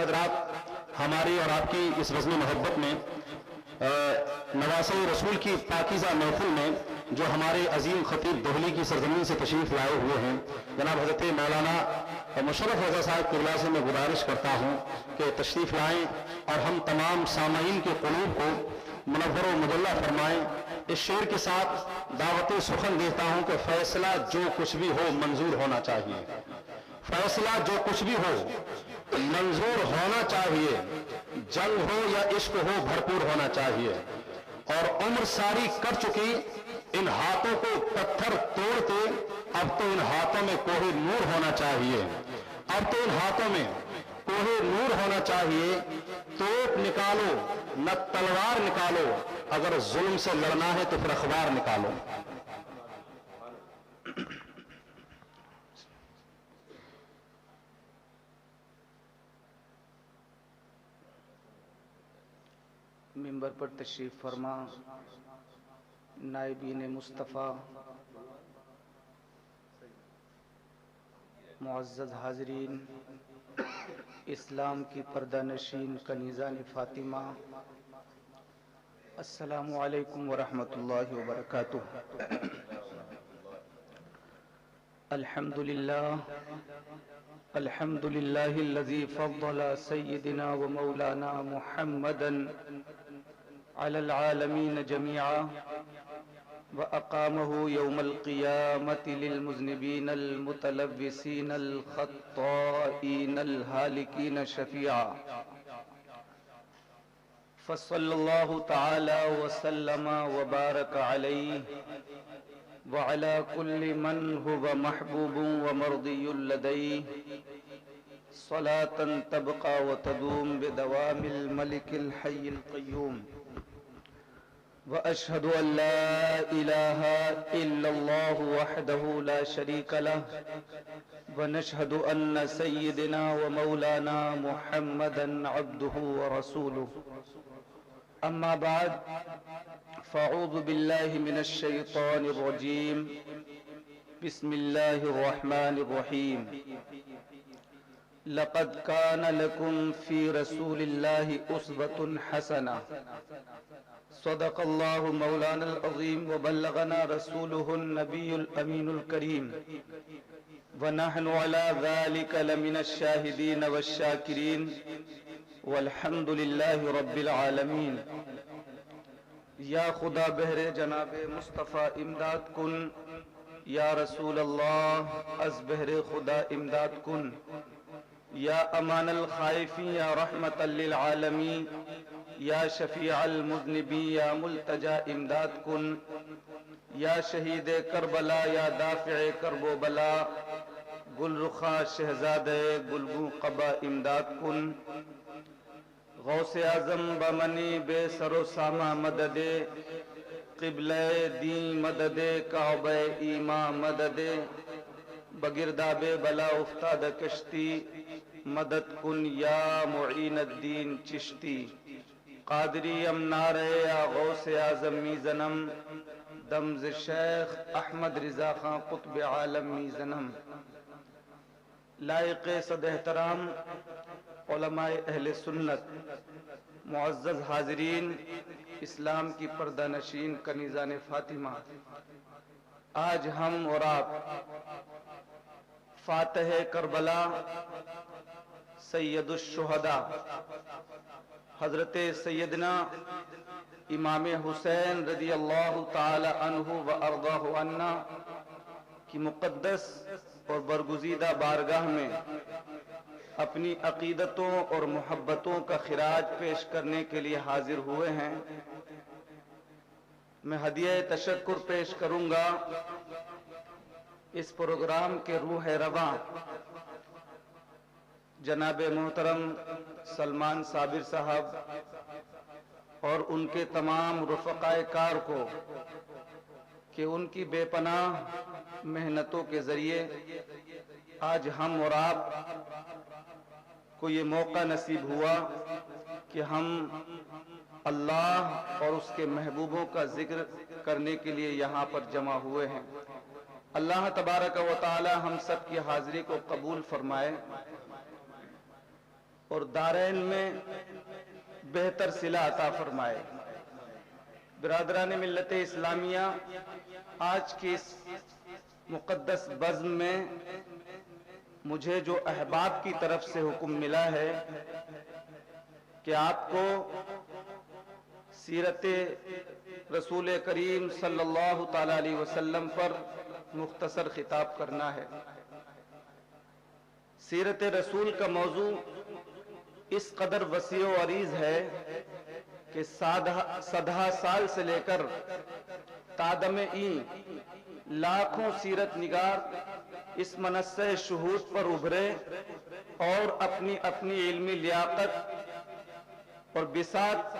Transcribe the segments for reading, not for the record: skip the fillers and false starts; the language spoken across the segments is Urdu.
حضرات، ہماری اور آپ کی اس بزم محبت میں نواسہ رسول کی پاکیزہ محفل میں جو ہمارے عظیم خطیب دہلی کی سرزمین سے تشریف لائے ہوئے ہیں جناب حضرت مولانا مشرف رضا صاحب قبلہ سے میں گزارش کرتا ہوں کہ تشریف لائیں اور ہم تمام سامعین کے قلوب کو منور و مجلہ فرمائیں۔ اس شعر کے ساتھ دعوت سخن دیتا ہوں کہ فیصلہ جو کچھ بھی ہو منظور ہونا چاہیے، فیصلہ جو کچھ بھی ہو منظور ہونا چاہیے، جنگ ہو یا عشق ہو بھرپور ہونا چاہیے، اور عمر ساری کر چکی ان ہاتھوں کو پتھر توڑتے اب تو ان ہاتھوں میں کوہ نور ہونا چاہیے، اب تو ان ہاتھوں میں کوہ نور ہونا چاہیے۔ توپ نکالو نہ تلوار نکالو، اگر ظلم سے لڑنا ہے تو پھر اخبار نکالو۔ منبر پر تشریف فرما نائبین مصطفیٰ، معزز حاضرین، اسلام کی پردہ نشین کنیزان فاطمہ، السلام علیکم ورحمۃ اللہ وبرکاتہ۔ الحمد للہ الذی فضل سیدنا و مولانا محمدا علی العالمین جميعا وأقامه يوم القيامة للمذنبين المتلبسين الخطائين الهالكين شفيعا، فصلى الله تعالى وسلم وبارك عليه وعلى كل من هو محبوب ومرضي لديه صلاة تبقى وتدوم بدوام الملك الحي القيوم، وأشهد أن لا إله إلا الله وحده لا شريك له، ونشهد أن سيدنا ومولانا محمدا عبده ورسوله، أما بعد فأعوذ بالله من الشيطان الرجيم، بسم الله الرحمن الرحيم، لقد كان لكم في رسول الله أسوة حسنة، صدق الله مولانا العظيم وبلغنا رسوله النبي الأمين الكريم، ونحن على ذلك لمن الشاهدين والشاكرين، والحمد لله رب العالمين۔ یا خدا بہر جناب مصطفیٰ امداد کن، یا رسول اللہ از بہر خدا امداد کن، یا امان الخائفین یا رحمت للعالمین، یا شفیع المذنبین یا ملتجا امداد کن، یا شہید کربلا یا دافع کرب و بلا، گل رخا شہزاد گلگوں قبا امداد کن، غوث اعظم بمنی بے سر و سامہ مدد، قبلہ دین مدد، کعبہ ایمان مدد، بگرداب بلا افتاد کشتی مدد کن، یا معین الدین چشتی، قادری امنار یا غوث اعظم میزنم، دمز شیخ احمد رضا خان قطب عالم میزنم۔ لائق صد احترام علماء اہل سنت، معزز حاضرین، اسلام کی پردہ نشین کنیزان فاطمہ، آج ہم اور آپ فاتح کربلا سید الشہداء حضرت سیدنا امام حسین رضی اللہ تعالی عنہ و ارضاہ عنا کی مقدس اور برگزیدہ بارگاہ میں اپنی عقیدتوں اور محبتوں کا خراج پیش کرنے کے لیے حاضر ہوئے ہیں۔ میں ہدیہ تشکر پیش کروں گا اس پروگرام کے روح رواں جناب محترم سلمان صابر صاحب اور ان کے تمام رفقائے کار کو کہ ان کی بے پناہ محنتوں کے ذریعے آج ہم اور آپ کو یہ موقع نصیب ہوا کہ ہم اللہ اور اس کے محبوبوں کا ذکر کرنے کے لیے یہاں پر جمع ہوئے ہیں۔ اللہ تبارک و تعالی ہم سب کی حاضری کو قبول فرمائے اور دارین میں بہتر صلہ عطا فرمائے۔ برادران ملت اسلامیہ، آج کی اس مقدس بزم میں مجھے جو احباب کی طرف سے حکم ملا ہے کہ آپ کو سیرت رسول کریم صلی اللہ تعالی علیہ وسلم پر مختصر خطاب کرنا ہے۔ سیرت رسول کا موضوع اس قدر وسیع و عریض ہے کہ صدہا سال سے لے کر تادم این لاکھوں سیرت نگار اس منصہ شہود پر ابھرے اور اپنی اپنی علمی لیاقت اور بساط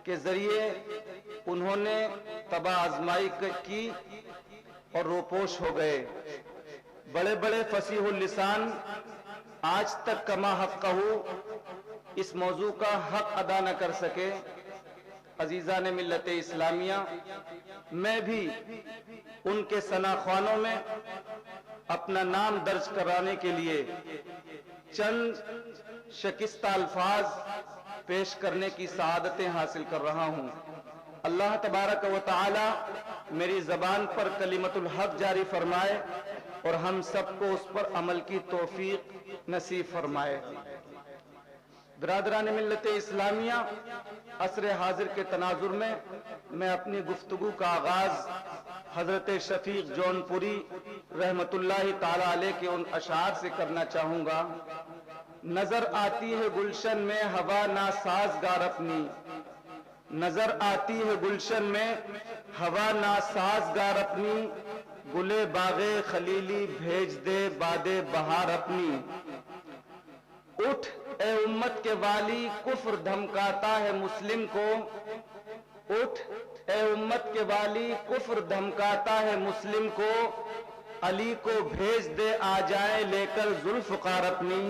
کے ذریعے انہوں نے تباہ آزمائی کی اور روپوش ہو گئے۔ بڑے بڑے فصیح اللسان آج تک کما حق اس موضوع کا حق ادا نہ کر سکے۔ عزیزان ملت اسلامیہ، میں بھی ان کے ثناخوانوں میں اپنا نام درج کرانے کے لیے چند شکستہ الفاظ پیش کرنے کی سعادتیں حاصل کر رہا ہوں۔ اللہ تبارک و تعالی میری زبان پر کلمت الحق جاری فرمائے اور ہم سب کو اس پر عمل کی توفیق نصیب فرمائے۔ برادران ملت اسلامیہ، عصر حاضر کے تناظر میں میں اپنی گفتگو کا آغاز حضرت شفیق جون پوری رحمت اللہ تعالی علیہ کے ان اشعار سے کرنا چاہوں گا۔ نظر آتی ہے گلشن میں ہوا ناسازگار اپنی، نظر آتی ہے گلشن میں ہوا ناسازگار اپنی، گلے باغے خلیلی بھیج دے باد بہار اپنی۔ اٹھ اے امت کے والی کفر دھمکاتا ہے مسلم کو، اٹھ اے امت کے والی کفر دھمکاتا ہے مسلم کو، علی کو بھیج دے آ جائے لے کر ذوالفقار اپنی،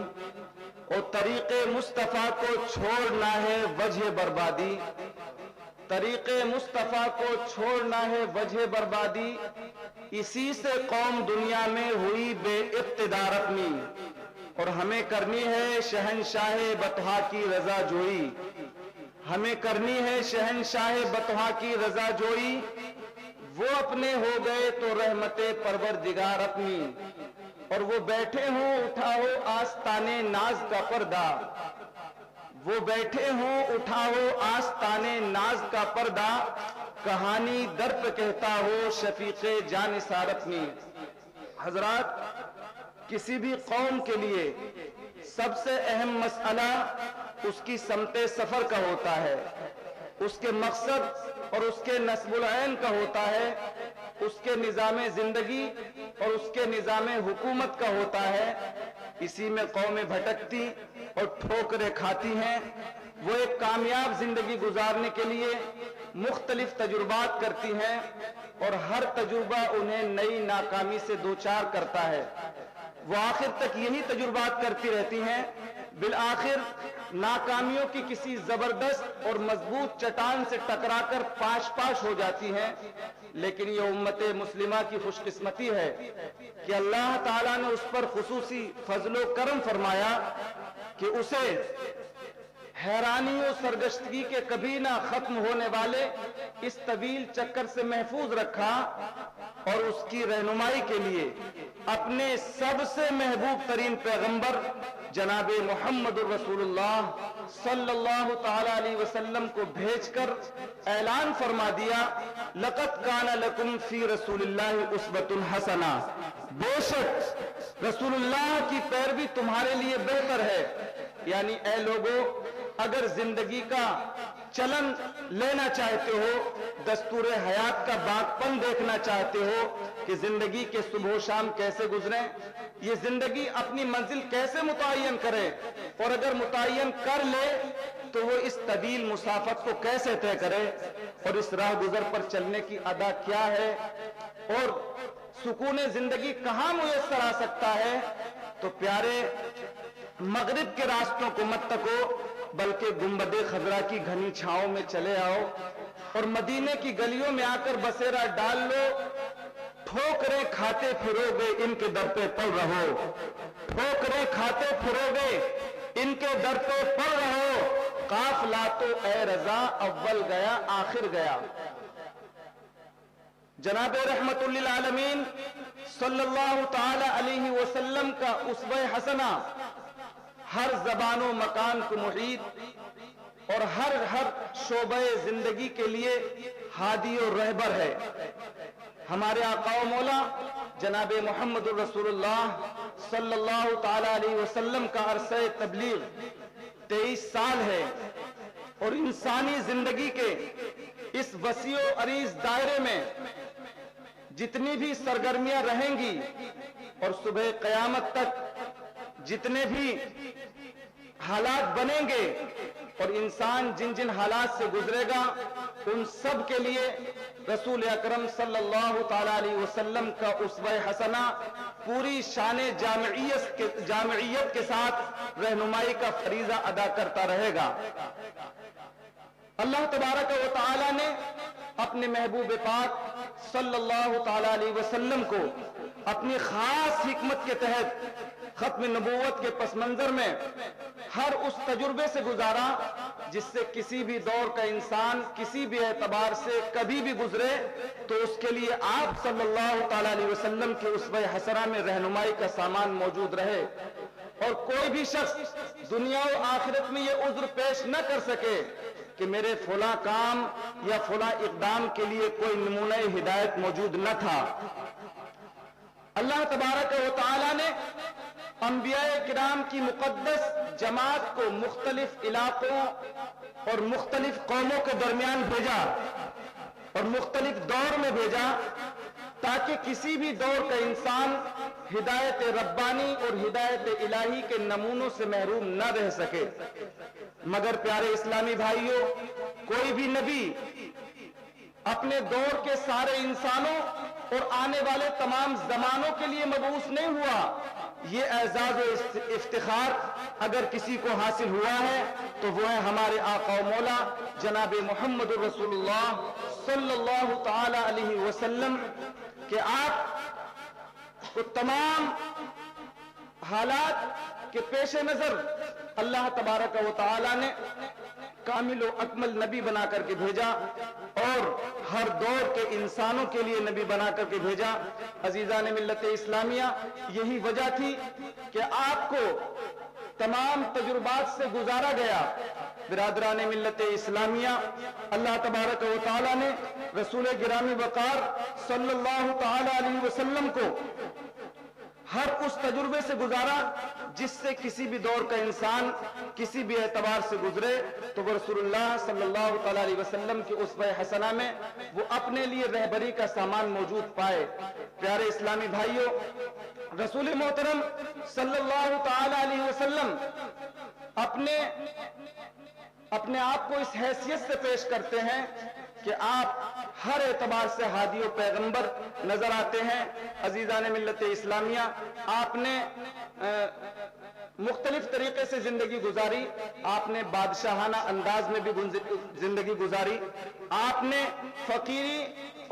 اور طریق مصطفیٰ کو چھوڑنا ہے وجہ بربادی، طریق مصطفیٰ کو چھوڑنا ہے وجہ بربادی، اسی سے قوم دنیا میں ہوئی بے اقتدار اپنی، اور ہمیں کرنی ہے شہنشاہ بطحا کی رضا جوئی، ہمیں کرنی ہے شہنشاہ بطحا کی رضا جوئی، وہ اپنے ہو گئے تو رحمت پروردگار اپنی، اور وہ بیٹھے ہوں اٹھاؤ آستانے ناز کا پردہ، وہ بیٹھے ہوں اٹھاؤ آستانے ناز کا پردہ، کہانی در پہ کہتا ہو شفیق جانثار اپنی۔ حضرات، کسی بھی قوم کے لیے سب سے اہم مسئلہ اس کی سمت سفر کا ہوتا ہے، اس کے مقصد اور اس کے نصب العین کا ہوتا ہے، اس کے نظام زندگی اور اس کے نظام حکومت کا ہوتا ہے۔ اسی میں قومیں بھٹکتی اور ٹھوکریں کھاتی ہیں۔ وہ ایک کامیاب زندگی گزارنے کے لیے مختلف تجربات کرتی ہیں اور ہر تجربہ انہیں نئی ناکامی سے دوچار کرتا ہے۔ وہ آخر تک یہی تجربات کرتی رہتی ہیں، بالآخر ناکامیوں کی کسی زبردست اور مضبوط چٹان سے ٹکرا کر پاش پاش ہو جاتی ہیں۔ لیکن یہ امت مسلمہ کی خوش قسمتی ہے کہ اللہ تعالیٰ نے اس پر خصوصی فضل و کرم فرمایا کہ اسے حیرانی و سرگشتگی کے کبھی نہ ختم ہونے والے اس طویل چکر سے محفوظ رکھا، اور اس کی رہنمائی کے لیے اپنے سب سے محبوب ترین پیغمبر جناب محمد الرسول اللہ صلی اللہ تعالی علیہ وسلم کو بھیج کر اعلان فرما دیا، لقد کان لکم فی رسول اللہ اسوۃ حسنہ، بے شک رسول اللہ کی پیروی تمہارے لیے بہتر ہے۔ یعنی اے لوگو، اگر زندگی کا چلن لینا چاہتے ہو، دستور حیات کا باقپن دیکھنا چاہتے ہو کہ زندگی کے صبح و شام کیسے گزریں، یہ زندگی اپنی منزل کیسے متعین کرے، اور اگر متعین کر لے تو وہ اس طویل مسافت کو کیسے طے کرے، اور اس راہ گزر پر چلنے کی ادا کیا ہے، اور سکون زندگی کہاں میسر آ سکتا ہے، تو پیارے مغرب کے راستوں کو مت تکو، بلکہ گنبد خضرا کی گھنی چھاؤں میں چلے آؤ اور مدینے کی گلیوں میں آ کر بسیرا ڈال لو۔ ٹھوکریں کھاتے پھرو گے ان کے در پہ پڑ رہو، ٹھوکریں کھاتے پھرو گے ان کے در پہ پڑ رہو، قافلہ تو اے رضا اول گیا آخر گیا۔ جناب رحمت للعالمین صلی اللہ تعالی علیہ وسلم کا اسوہ حسنہ ہر زبان و مکان کو محیط اور ہر شعبہ زندگی کے لیے ہادی و رہبر ہے۔ ہمارے آقا و مولا جناب محمد الرسول اللہ صلی اللہ تعالی علیہ وسلم کا عرصہ تبلیغ 23 سال ہے، اور انسانی زندگی کے اس وسیع و عریض دائرے میں جتنی بھی سرگرمیاں رہیں گی اور صبح قیامت تک جتنے بھی حالات بنیں گے اور انسان جن جن حالات سے گزرے گا، ان سب کے لیے رسول اکرم صلی اللہ تعالی علیہ وسلم کا اسوہ حسنہ پوری شان جامعیت کے ساتھ رہنمائی کا فریضہ ادا کرتا رہے گا۔ اللہ تبارک و تعالی نے اپنے محبوب پاک صلی اللہ تعالی علیہ وسلم کو اپنی خاص حکمت کے تحت ختم نبوت کے پس منظر میں ہر اس تجربے سے گزارا جس سے کسی بھی دور کا انسان کسی بھی اعتبار سے کبھی بھی گزرے تو اس کے لیے آپ صلی اللہ تعالی علیہ وسلم کے اسوہ حسنہ میں رہنمائی کا سامان موجود رہے، اور کوئی بھی شخص دنیا و آخرت میں یہ عذر پیش نہ کر سکے کہ میرے فلاں کام یا فلاں اقدام کے لیے کوئی نمونہ ہدایت موجود نہ تھا۔ اللہ تبارک و تعالی نے انبیاء کرام کی مقدس جماعت کو مختلف علاقوں اور مختلف قوموں کے درمیان بھیجا اور مختلف دور میں بھیجا تاکہ کسی بھی دور کا انسان ہدایت ربانی اور ہدایت الہی کے نمونوں سے محروم نہ رہ سکے۔ مگر پیارے اسلامی بھائیوں، کوئی بھی نبی اپنے دور کے سارے انسانوں اور آنے والے تمام زمانوں کے لیے مبعوث نہیں ہوا۔ یہ اعزاز و افتخار اگر کسی کو حاصل ہوا ہے تو وہ ہے ہمارے آقا و مولا جناب محمد الرسول اللہ صلی اللہ تعالی علیہ وسلم، کہ آپ کو تمام حالات کے پیش نظر اللہ تبارک و تعالی نے کامل و اکمل نبی بنا کر کے بھیجا اور ہر دور کے انسانوں کے لیے نبی بنا کر کے بھیجا۔ عزیزان ملت اسلامیہ، یہی وجہ تھی کہ آپ کو تمام تجربات سے گزارا گیا۔ برادران ملت اسلامیہ، اللہ تبارک و تعالی نے رسول گرامی وقار صلی اللہ تعالی علیہ وسلم کو ہر اس تجربے سے گزارا جس سے کسی بھی دور کا انسان کسی بھی اعتبار سے گزرے تو وہ رسول اللہ صلی اللہ تعالی علیہ وسلم کے اسوہ حسنہ میں وہ اپنے لیے رہبری کا سامان موجود پائے۔ پیارے اسلامی بھائیوں، رسول محترم صلی اللہ تعالی علیہ وسلم اپنے آپ کو اس حیثیت سے پیش کرتے ہیں کہ آپ ہر اعتبار سے ہادی و پیغمبر نظر آتے ہیں۔ عزیزان ملت اسلامیہ، آپ نے مختلف طریقے سے زندگی گزاری، آپ نے بادشاہانہ انداز میں بھی زندگی گزاری، آپ نے فقیری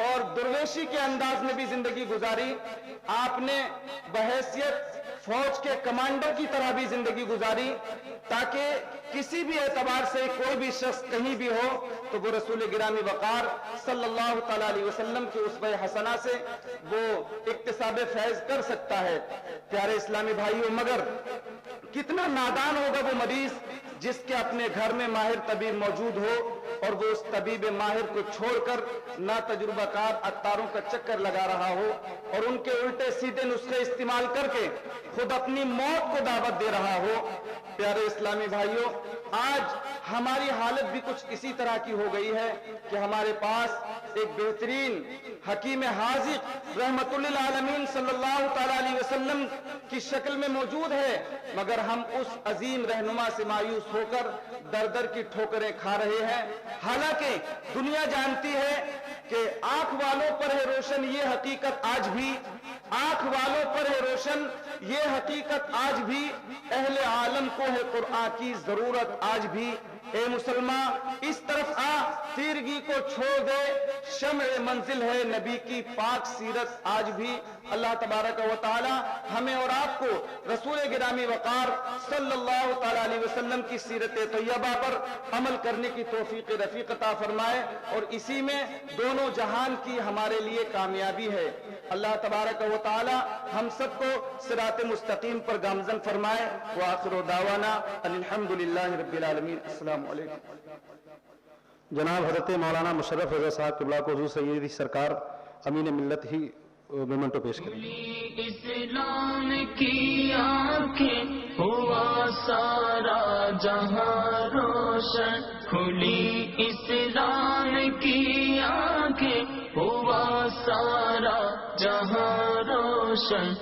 اور درویشی کے انداز میں بھی زندگی گزاری، آپ نے بحیثیت فوج کے کمانڈر کی طرح بھی زندگی گزاری، تاکہ کسی بھی اعتبار سے کوئی بھی شخص کہیں بھی ہو تو وہ رسول گرامی وقار صلی اللہ تعالی علیہ وسلم کے اسوہ حسنہ سے وہ اکتساب فیض کر سکتا ہے۔ پیارے اسلامی بھائیوں، مگر کتنا نادان ہوگا وہ مریض جس کے اپنے گھر میں ماہر طبیب موجود ہو اور وہ اس طبیب ماہر کو چھوڑ کر نا تجربہ کار عطاروں کا چکر لگا رہا ہو اور ان کے الٹے سیدھے نسخے استعمال کر کے خود اپنی موت کو دعوت دے رہا ہو۔ پیارے اسلامی بھائیوں، آج ہماری حالت بھی کچھ اسی طرح کی ہو گئی ہے کہ ہمارے پاس ایک بہترین حکیم حاذق رحمت للعالمین صلی اللہ تعالی علیہ وسلم کی شکل میں موجود ہے، مگر ہم اس عظیم رہنما سے مایوس ہو کر در در کی ٹھوکریں کھا رہے ہیں۔ حالانکہ دنیا جانتی ہے کہ آنکھ والوں پر ہے روشن یہ حقیقت آج بھی، آنکھ والوں پر ہے روشن یہ حقیقت آج بھی، اہل عالم کو ہے قرآن کی ضرورت آج بھی۔ اے مسلمان اس طرف آ، تیرگی کو چھوڑ دے، شمع منزل ہے نبی کی پاک سیرت۔ آج بھی اللہ تبارک و تعالی ہمیں اور آپ کو رسول گرامی وقار صلی اللہ تعالی علیہ وسلم کی سیرت طیبہ پر عمل کرنے کی توفیق رفیق عطا فرمائے، اور اسی میں دونوں جہان کی ہمارے لیے کامیابی ہے۔ اللہ تبارک و تعالی ہم سب کو صراط مستقیم پر گامزن فرمائے۔ وآخر دعوانا ان الحمدللہ رب العالمین۔ السلام علیکم۔ جناب حضرت مولانا مشرف رضا صاحب قبلہ کو حضور سیدی سرکار امین ملت ہی میمنٹو پیش کریں۔ اسلام کی آنکھیں ہوا سارا جہاں روشن، کھلی اسلام کی آنکھیں ہوا سارا جہاں روشن۔